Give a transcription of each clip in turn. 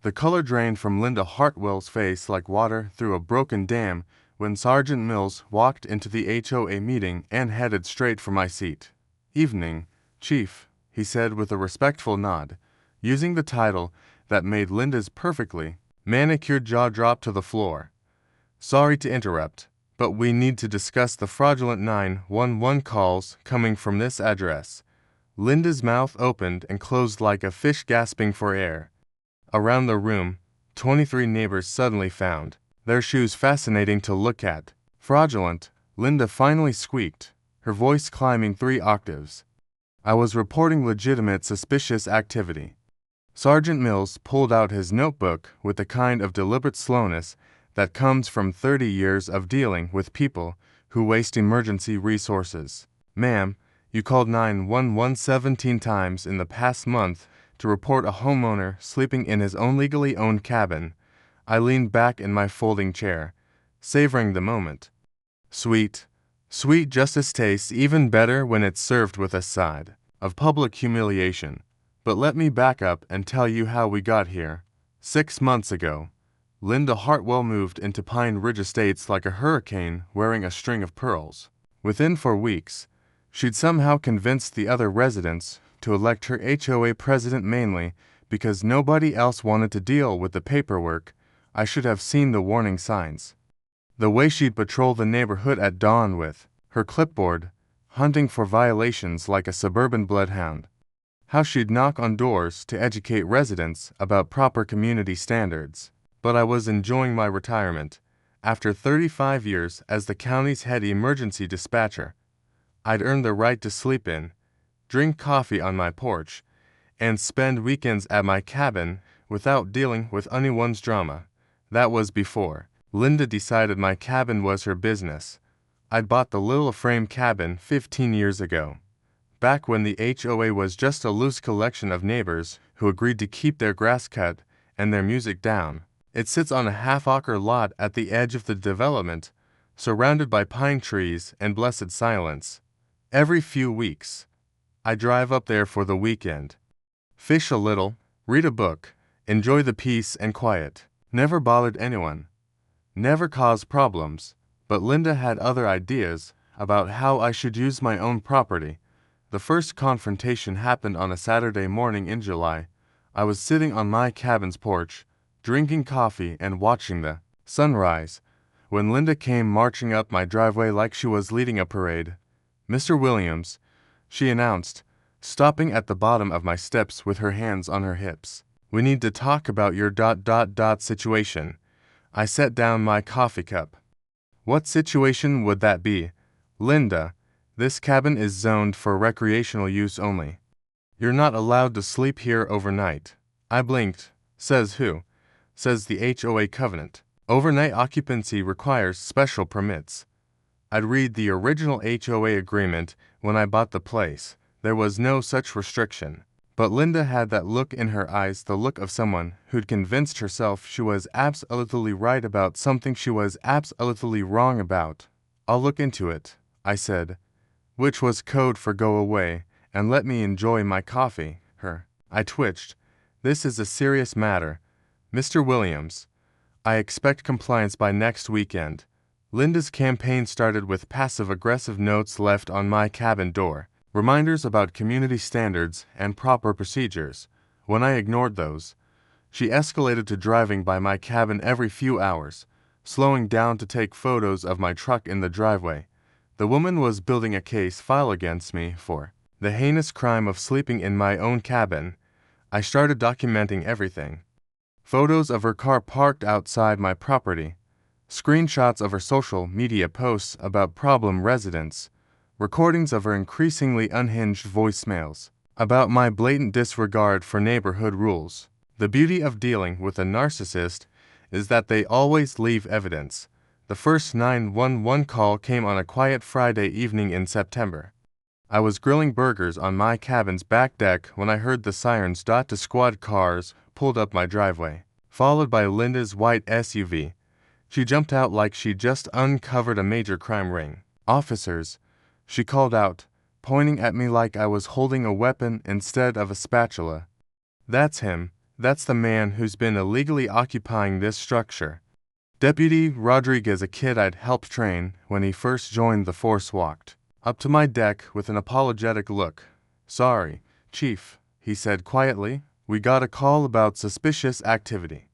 The color drained from Linda Hartwell's face like water through a broken dam when Sergeant Mills walked into the HOA meeting and headed straight for my seat. "Evening, Chief," he said with a respectful nod, using the title that made Linda's perfectly manicured jaw drop to the floor. "Sorry to interrupt, but we need to discuss the fraudulent 911 calls coming from this address." Linda's mouth opened and closed like a fish gasping for air. Around the room, 23 neighbors suddenly found their shoes fascinating to look at. "Fraudulent," Linda finally squeaked, her voice climbing 3 octaves. "I was reporting legitimate suspicious activity." Sergeant Mills pulled out his notebook with the kind of deliberate slowness that comes from 30 years of dealing with people who waste emergency resources. "Ma'am, you called 911 17 times in the past month to report a homeowner sleeping in his own legally owned cabin." I leaned back in my folding chair, savoring the moment. Sweet justice tastes even better when it's served with a side of public humiliation. But let me back up and tell you how we got here. 6 months ago, Linda Hartwell moved into Pine Ridge Estates like a hurricane wearing a string of pearls. Within 4 weeks, she'd somehow convinced the other residents to elect her HOA president, mainly because nobody else wanted to deal with the paperwork. I should have seen the warning signs. The way she'd patrol the neighborhood at dawn with her clipboard, hunting for violations like a suburban bloodhound. How she'd knock on doors to educate residents about proper community standards. But I was enjoying my retirement. After 35 years as the county's head emergency dispatcher, I'd earned the right to sleep in, drink coffee on my porch, and spend weekends at my cabin without dealing with anyone's drama. That was before Linda decided my cabin was her business. I'd bought the little frame cabin 15 years ago, back when the HOA was just a loose collection of neighbors who agreed to keep their grass cut and their music down. It sits on a half-acre lot at the edge of the development, surrounded by pine trees and blessed silence. Every few weeks, I drive up there for the weekend. Fish a little, read a book, enjoy the peace and quiet. Never bothered anyone. Never caused problems, but Linda had other ideas about how I should use my own property. The first confrontation happened on a Saturday morning in July. I was sitting on my cabin's porch, drinking coffee and watching the sunrise, when Linda came marching up my driveway like she was leading a parade. "Mr. Williams," she announced, stopping at the bottom of my steps with her hands on her hips. "We need to talk about your situation." I set down my coffee cup. "What situation would that be?" "Linda, this cabin is zoned for recreational use only. You're not allowed to sleep here overnight." I blinked. "Says who?" "Says the HOA covenant. Overnight occupancy requires special permits." I'd read the original HOA agreement when I bought the place. There was no such restriction. But Linda had that look in her eyes, the look of someone who'd convinced herself she was absolutely right about something she was absolutely wrong about. "I'll look into it," I said, which was code for go away and let me enjoy my coffee. I twitched. "This is a serious matter. Mr. Williams, I expect compliance by next weekend." Linda's campaign started with passive-aggressive notes left on my cabin door, reminders about community standards and proper procedures. When I ignored those, she escalated to driving by my cabin every few hours, slowing down to take photos of my truck in the driveway. The woman was building a case file against me for the heinous crime of sleeping in my own cabin. I started documenting everything. Photos of her car parked outside my property, screenshots of her social media posts about problem residents, recordings of her increasingly unhinged voicemails about my blatant disregard for neighborhood rules. The beauty of dealing with a narcissist is that they always leave evidence. The first 911 call came on a quiet Friday evening in September. I was grilling burgers on my cabin's back deck when I heard the sirens. Two squad cars pulled up my driveway, followed by Linda's white SUV. She jumped out like she'd just uncovered a major crime ring. "Officers," she called out, pointing at me like I was holding a weapon instead of a spatula. "That's him. That's the man who's been illegally occupying this structure. Deputy Rodriguez, a kid I'd helped train when he first joined the force, walked up to my deck with an apologetic look. "Sorry, Chief," he said quietly. "We got a call about suspicious activity.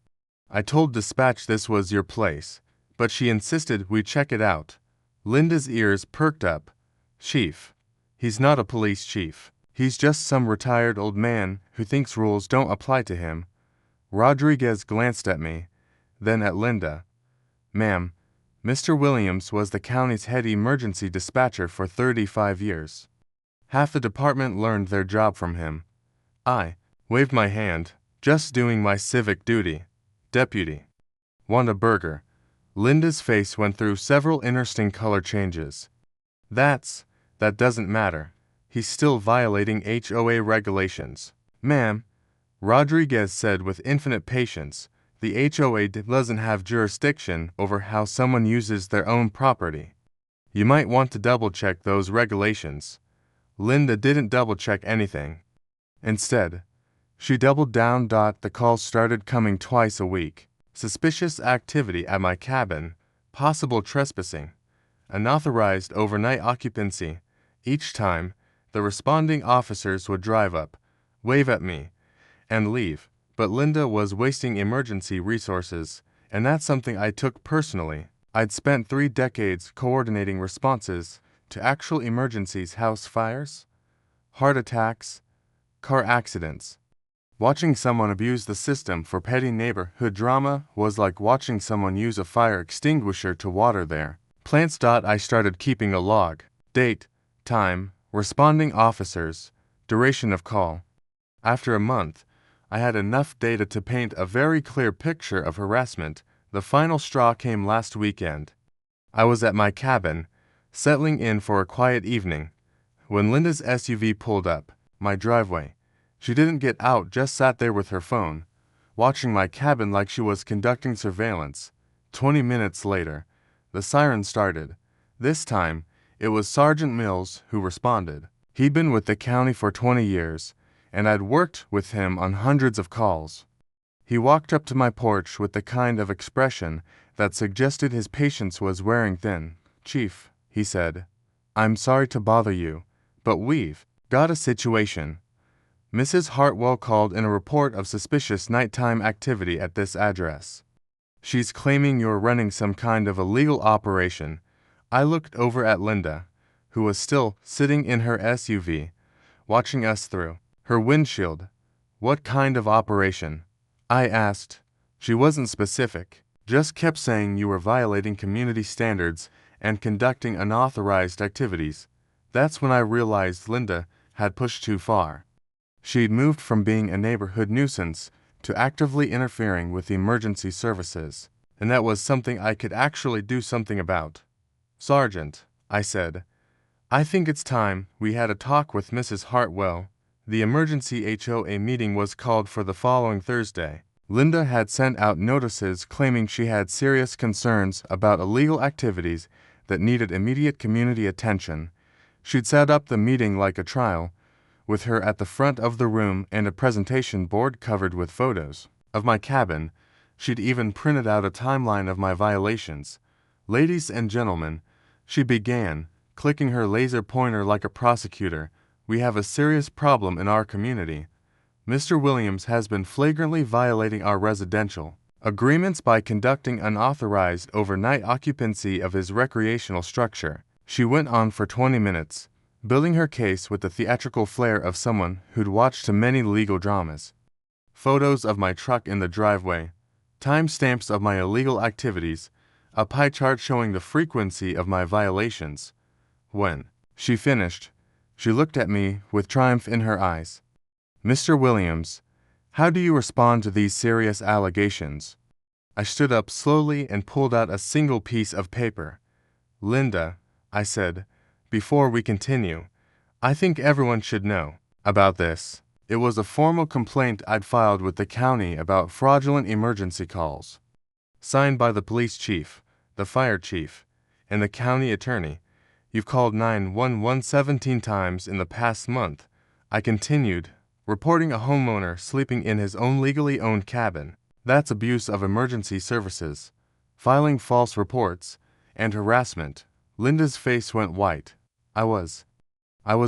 I told dispatch this was your place, but she insisted we check it out." Linda's ears perked up. "Chief? He's not a police chief. He's just some retired old man who thinks rules don't apply to him." Rodriguez glanced at me, then at Linda. "Ma'am, Mr. Williams was the county's head emergency dispatcher for 35 years. Half the department learned their job from him." I waved my hand. "Just doing my civic duty, deputy." "Want a burger?" Linda's face went through several interesting color changes. That doesn't matter. He's still violating HOA regulations." "Ma'am," Rodriguez said with infinite patience, "the HOA doesn't have jurisdiction over how someone uses their own property. You might want to double-check those regulations." Linda didn't double-check anything. Instead, she doubled down. The calls started coming twice a week. Suspicious activity at my cabin, possible trespassing, unauthorized overnight occupancy. Each time, the responding officers would drive up, wave at me, and leave. But Linda was wasting emergency resources, and that's something I took personally. I'd spent 3 decades coordinating responses to actual emergencies: house fires, heart attacks, car accidents. Watching someone abuse the system for petty neighborhood drama was like watching someone use a fire extinguisher to water their plants. I started keeping a log: date, time, responding officers, duration of call. After a month, I had enough data to paint a very clear picture of harassment. The final straw came last weekend. I was at my cabin, settling in for a quiet evening, when Linda's SUV pulled up my driveway. She didn't get out, just sat there with her phone, watching my cabin like she was conducting surveillance. 20 minutes later, the siren started. This time, it was Sergeant Mills who responded. He'd been with the county for 20 years, and I'd worked with him on hundreds of calls. He walked up to my porch with the kind of expression that suggested his patience was wearing thin. "Chief," he said, "I'm sorry to bother you, but we've got a situation. Mrs. Hartwell called in a report of suspicious nighttime activity at this address. She's claiming you're running some kind of illegal operation." I looked over at Linda, who was still sitting in her SUV, watching us through her windshield. "What kind of operation?" I asked. She wasn't specific, just kept saying you were violating community standards and conducting unauthorized activities. That's when I realized Linda had pushed too far. She'd moved from being a neighborhood nuisance to actively interfering with emergency services, and that was something I could actually do something about. "Sergeant," I said, "I think it's time we had a talk with Mrs. Hartwell." The emergency HOA meeting was called for the following Thursday. Linda had sent out notices claiming she had serious concerns about illegal activities that needed immediate community attention. She'd set up the meeting like a trial, with her at the front of the room and a presentation board covered with photos of my cabin. She'd even printed out a timeline of my violations. "Ladies and gentlemen," she began, clicking her laser pointer like a prosecutor, "we have a serious problem in our community. Mr. Williams has been flagrantly violating our residential agreements by conducting unauthorized overnight occupancy of his recreational structure." She went on for 20 minutes, building her case with the theatrical flair of someone who'd watched too many legal dramas. Photos of my truck in the driveway, timestamps of my illegal activities, a pie chart showing the frequency of my violations. When she finished, she looked at me with triumph in her eyes. "Mr. Williams, how do you respond to these serious allegations?" I stood up slowly and pulled out a single piece of paper. "Linda," I said, "before we continue, I think everyone should know about this." It was a formal complaint I'd filed with the county about fraudulent emergency calls. Signed by the police chief, the fire chief, and the county attorney. "You've called 911 17 times in the past month," I continued, Reporting a homeowner sleeping in his own legally owned cabin. That's abuse of emergency services. Filing false reports. And harassment. Linda's face went white. I was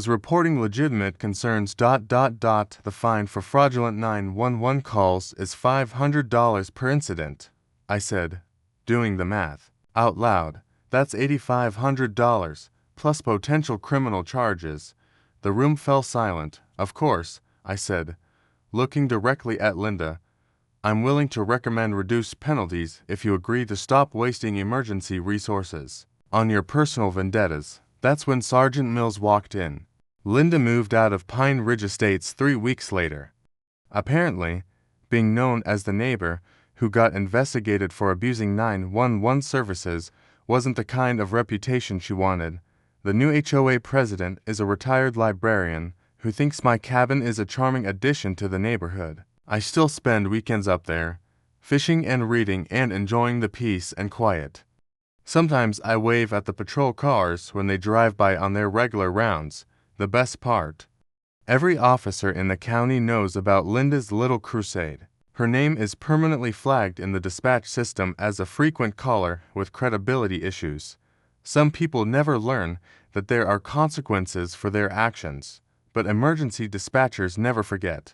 reporting legitimate concerns. The fine for fraudulent 911 calls is $500 per incident. I said, doing the math out loud. That's $8,500, plus potential criminal charges. The room fell silent. Of course, I said, looking directly at Linda. I'm willing to recommend reduced penalties if you agree to stop wasting emergency resources on your personal vendettas. That's when Sergeant Mills walked in. Linda moved out of Pine Ridge Estates 3 weeks later. Apparently, being known as the neighbor who got investigated for abusing 911 services wasn't the kind of reputation she wanted. The new HOA president is a retired librarian who thinks my cabin is a charming addition to the neighborhood. I still spend weekends up there, fishing and reading and enjoying the peace and quiet. Sometimes I wave at the patrol cars when they drive by on their regular rounds. The best part: every officer in the county knows about Linda's little crusade. Her name is permanently flagged in the dispatch system as a frequent caller with credibility issues. Some people never learn that there are consequences for their actions, but emergency dispatchers never forget.